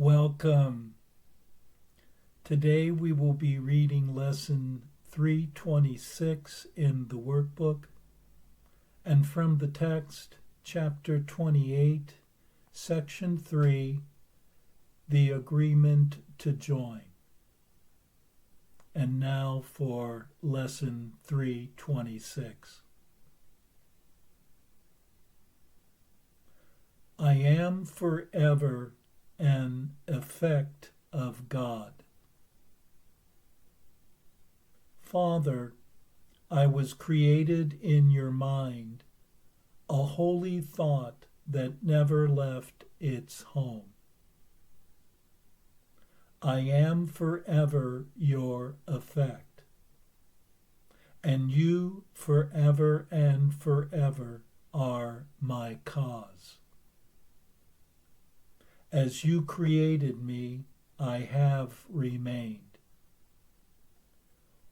Welcome. Today we will be reading lesson 326 in the workbook, and from the text, chapter 28, section 3, the agreement to join. And now for lesson 326. I am forever an effect of God. Father, I was created in your mind, a holy thought that never left its home. I am forever your effect, and you forever and forever are my cause. As you created me, I have remained.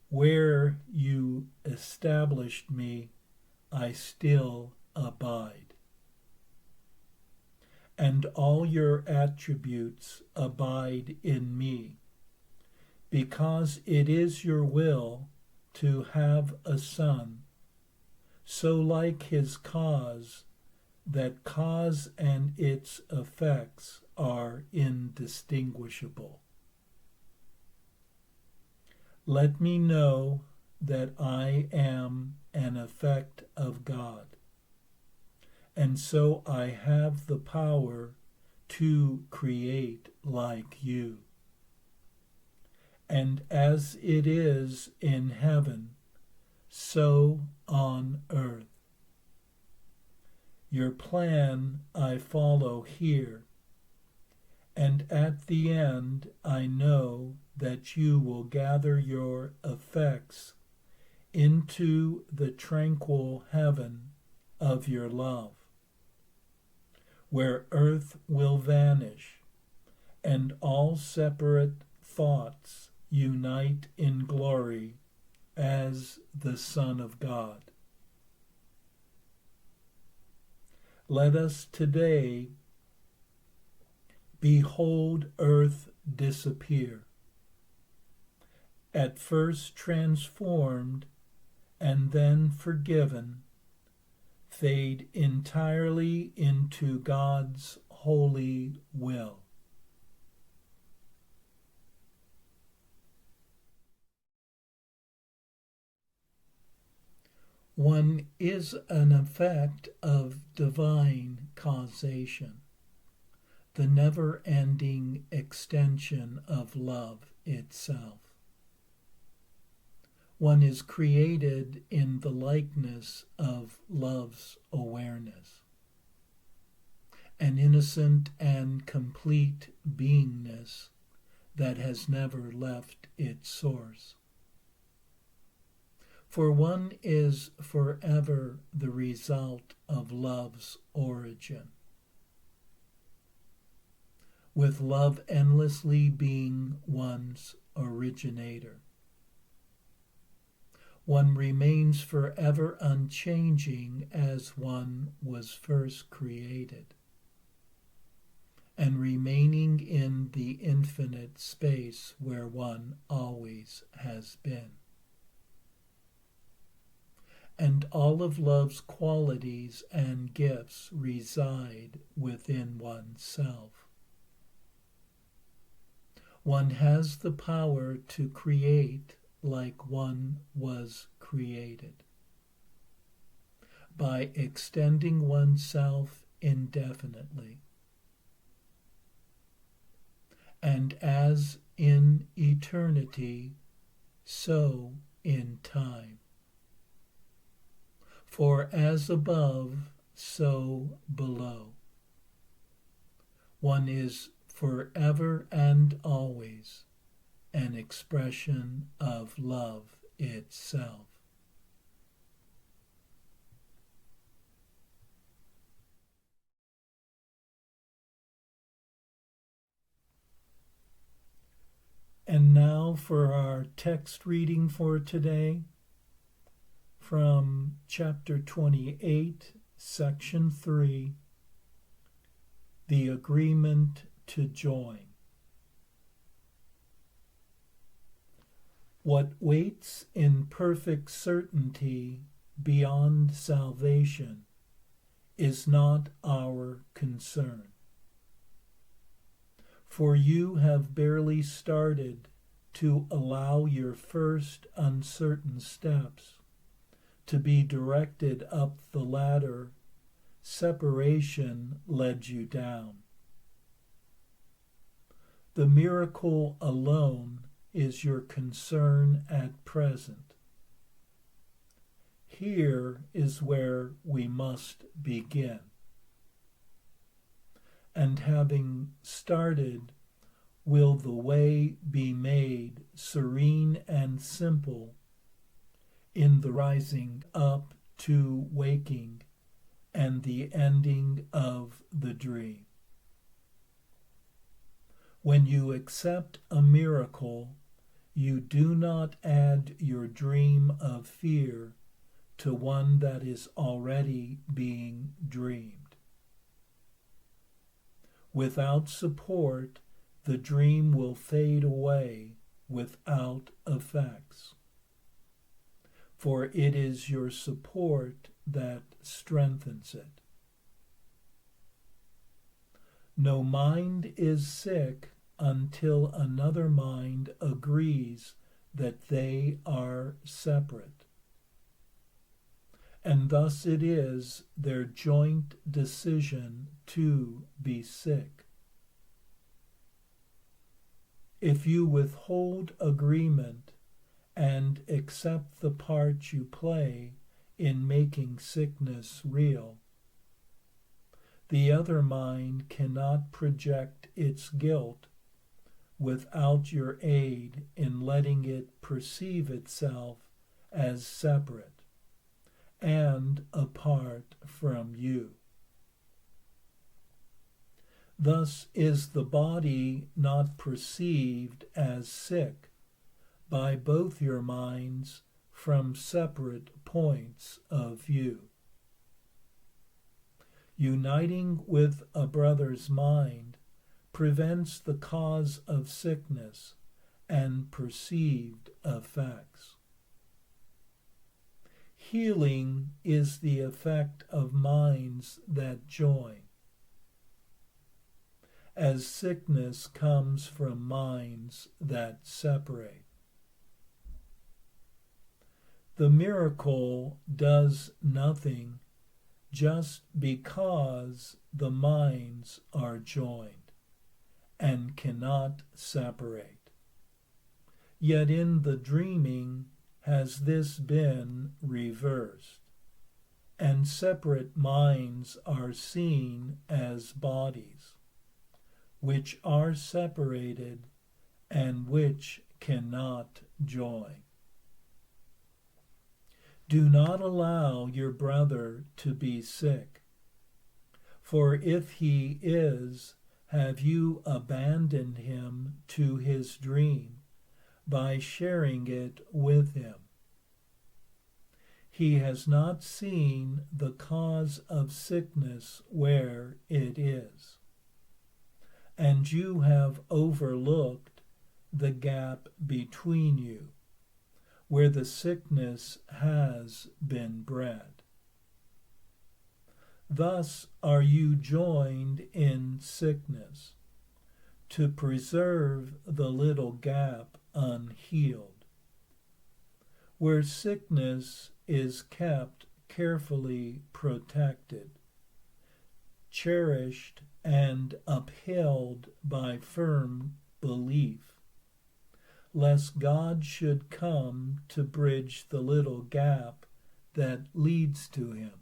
Where you established me, I still abide. And all your attributes abide in me, because it is your will to have a son, so like his cause, that cause and its effects are indistinguishable. Let me know that I am an effect of God, and so I have the power to create like you. And as it is in heaven, so on earth. Your plan I follow here, and at the end I know that you will gather your effects into the tranquil heaven of your love, where earth will vanish and all separate thoughts unite in glory as the Son of God. Let us today behold earth disappear, at first transformed and then forgiven, fade entirely into God's holy will. One is an effect of divine causation, the never-ending extension of love itself. One is created in the likeness of love's awareness, an innocent and complete beingness that has never left its source. For one is forever the result of love's origin, with love endlessly being one's originator. One remains forever unchanging as one was first created, and remaining in the infinite space where one always has been. And all of love's qualities and gifts reside within oneself. One has the power to create like one was created, by extending oneself indefinitely. And as in eternity, so in time. For as above, so below. One is forever and always an expression of love itself. And now for our text reading for today, from chapter 28, section 3, the agreement to join. What waits in perfect certainty beyond salvation is not our concern. For you have barely started to allow your first uncertain steps to be directed up the ladder separation led you down. The miracle alone is your concern at present. Here is where we must begin. And having started, will the way be made serene and simple in the rising up to waking and the ending of the dream. When you accept a miracle, you do not add your dream of fear to one that is already being dreamed. Without support, the dream will fade away without effects. For it is your support that strengthens it. No mind is sick until another mind agrees that they are separate. And thus it is their joint decision to be sick. If you withhold agreement and accept the part you play in making sickness real, the other mind cannot project its guilt without your aid in letting it perceive itself as separate and apart from you. Thus is the body not perceived as sick by both your minds from separate points of view. Uniting with a brother's mind prevents the cause of sickness and perceived effects. Healing is the effect of minds that join, as sickness comes from minds that separate. The miracle does nothing just because the minds are joined and cannot separate. Yet in the dreaming has this been reversed, and separate minds are seen as bodies, which are separated and which cannot join. Do not allow your brother to be sick, for if he is, have you abandoned him to his dream by sharing it with him? He has not seen the cause of sickness where it is, and you have overlooked the gap between you, where the sickness has been bred. Thus are you joined in sickness, to preserve the little gap unhealed, where sickness is kept carefully protected, cherished and upheld by firm belief, lest God should come to bridge the little gap that leads to him.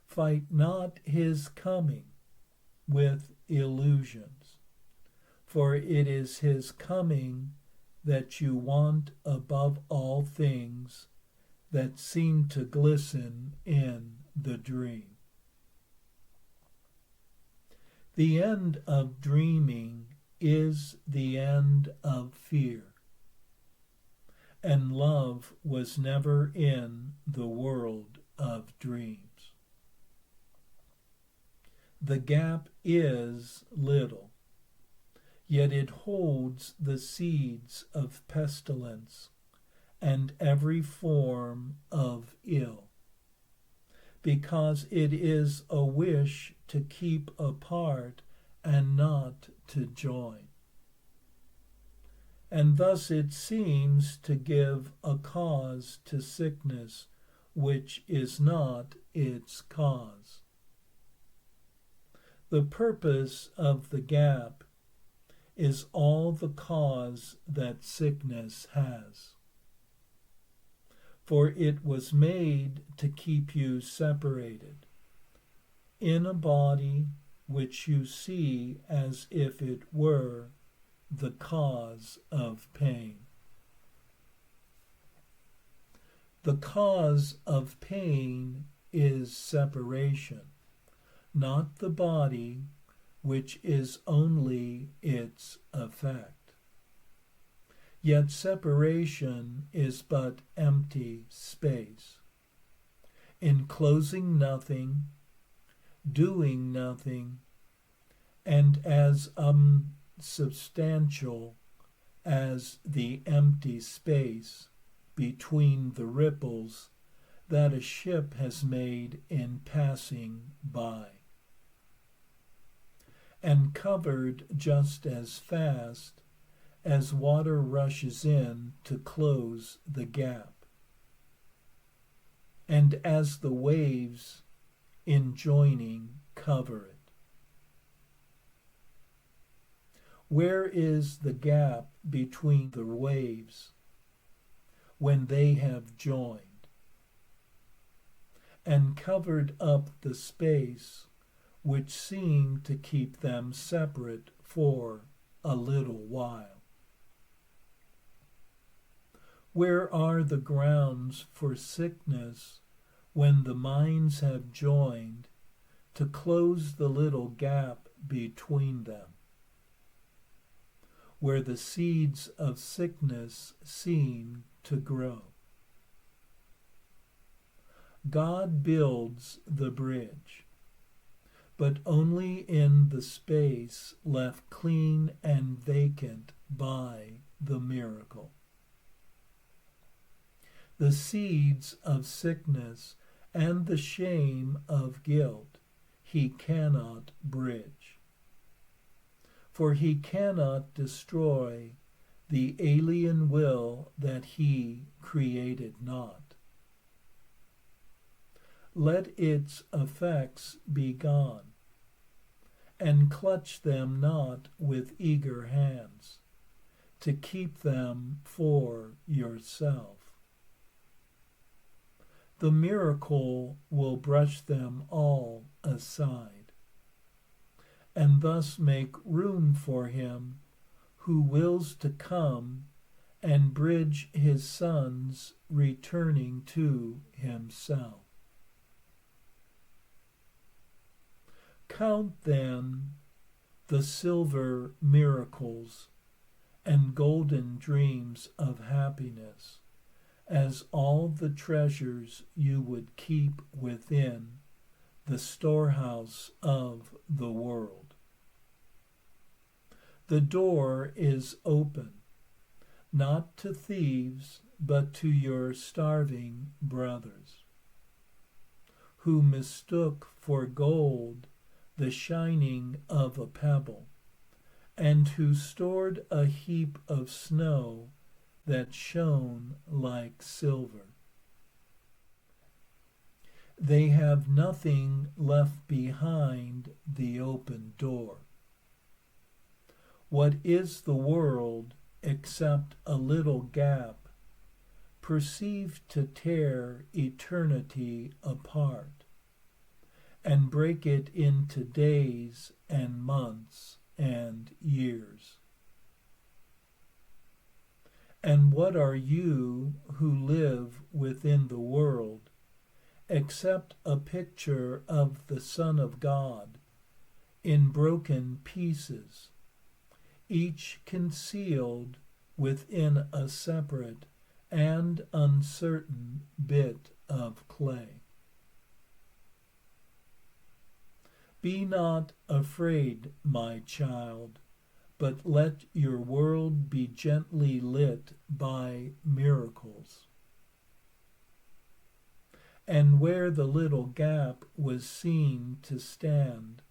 Fight not his coming with illusions, for it is his coming that you want above all things that seem to glisten in the dream. The end of dreaming is the end of fear, and love was never in the world of dreams. The gap is little, yet it holds the seeds of pestilence and every form of ill, because it is a wish to keep apart and not to join. And thus it seems to give a cause to sickness which is not its cause. The purpose of the gap is all the cause that sickness has. For it was made to keep you separated in a body which you see as if it were the cause of pain. The cause of pain is separation, not the body, which is only its effect. Yet separation is but empty space, enclosing nothing, doing nothing, and as unsubstantial as the empty space between the ripples that a ship has made in passing by, and covered just as fast as water rushes in to close the gap, and as the waves in joining cover it. Where is the gap between the waves when they have joined and covered up the space which seemed to keep them separate for a little while? Where are the grounds for sickness when the minds have joined to close the little gap between them, where the seeds of sickness seem to grow? God builds the bridge, but only in the space left clean and vacant by the miracle. The seeds of sickness and the shame of guilt he cannot bridge, for he cannot destroy the alien will that he created not. Let its effects be gone, and clutch them not with eager hands, to keep them for yourself. The miracle will brush them all aside, and thus make room for him who wills to come and bridge his sons returning to himself. Count then the silver miracles and golden dreams of happiness as all the treasures you would keep within the storehouse of the world. The door is open, not to thieves, but to your starving brothers, who mistook for gold the shining of a pebble, and who stored a heap of snow that shone like silver. They have nothing left behind the open door. What is the world except a little gap, perceived to tear eternity apart, and break it into days and months and years? And what are you who live within the world, except a picture of the Son of God in broken pieces, each concealed within a separate and uncertain bit of clay? Be not afraid, my child, but let your world be gently lit by miracles. And where the little gap was seen to stand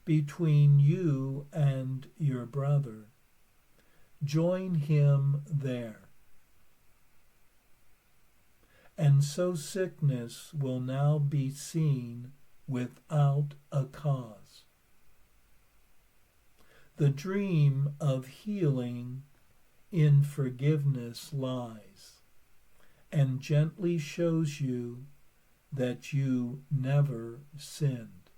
between you and your brother, join him there. And so sickness will now be seen without a cause. The dream of healing in forgiveness lies, and gently shows you that you never sinned.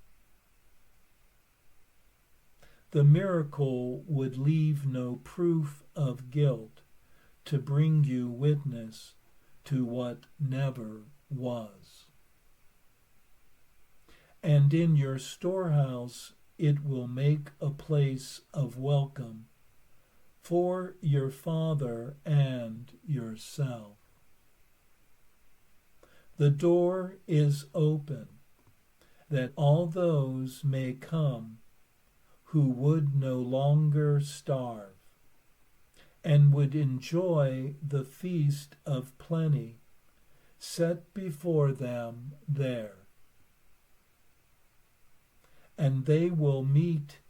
The miracle would leave no proof of guilt to bring you witness to what never was. And in your storehouse it will make a place of welcome for your Father and yourself. The door is open, that all those may come who would no longer starve, and would enjoy the feast of plenty set before them there. And they will meet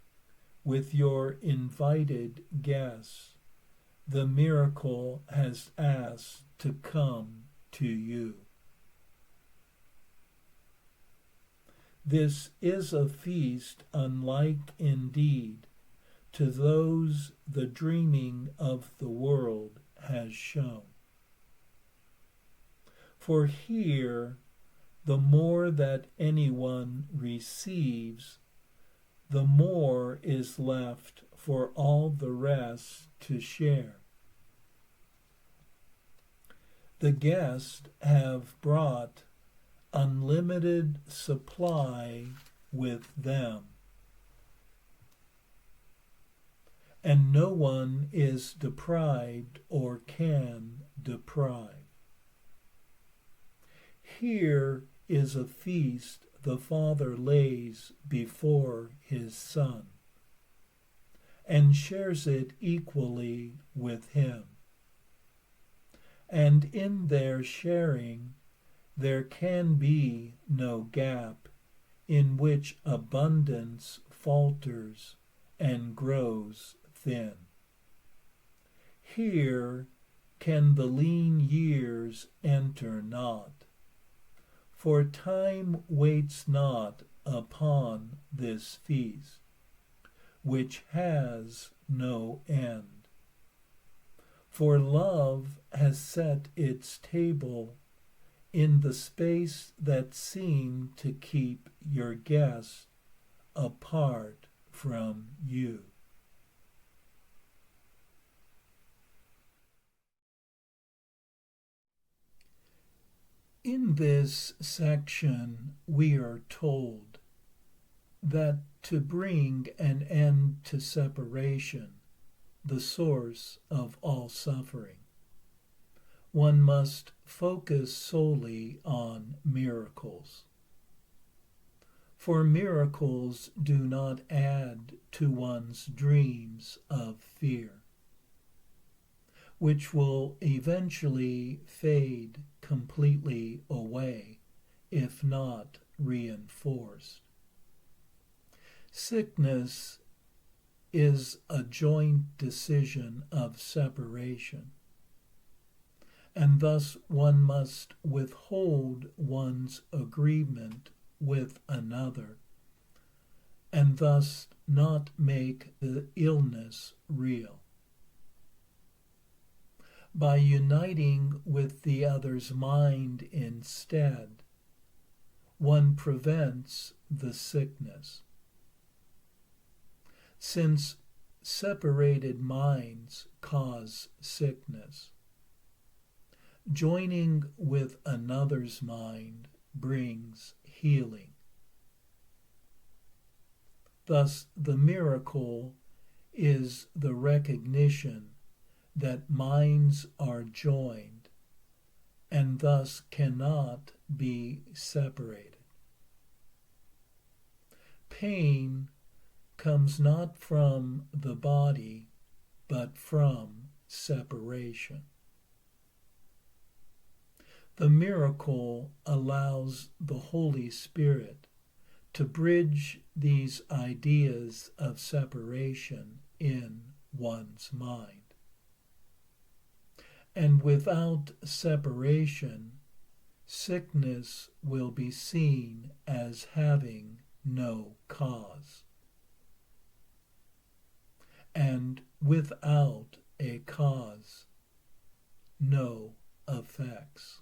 with your invited guests. The miracle has asked to come to you. This is a feast unlike indeed to those the dreaming of the world has shown. For here, the more that anyone receives, the more is left for all the rest to share. The guests have brought unlimited supply with them, and no one is deprived or can deprive. Here is a feast the Father lays before his Son, and shares it equally with him. And in their sharing, there can be no gap in which abundance falters and grows thin. Here can the lean years enter not, for time waits not upon this feast, which has no end. For love has set its table in the space that seemed to keep your guest apart from you. In this section, we are told that to bring an end to separation, the source of all suffering, one must focus solely on miracles. For miracles do not add to one's dreams of fear, which will eventually fade completely away, if not reinforced. Sickness is a joint decision of separation, and thus one must withhold one's agreement with another, and thus not make the illness real. By uniting with the other's mind instead, one prevents the sickness. Since separated minds cause sickness, joining with another's mind brings healing. Thus, the miracle is the recognition that minds are joined and thus cannot be separated. Pain comes not from the body, but from separation. The miracle allows the Holy Spirit to bridge these ideas of separation in one's mind. And without separation, sickness will be seen as having no cause. And without a cause, no effects.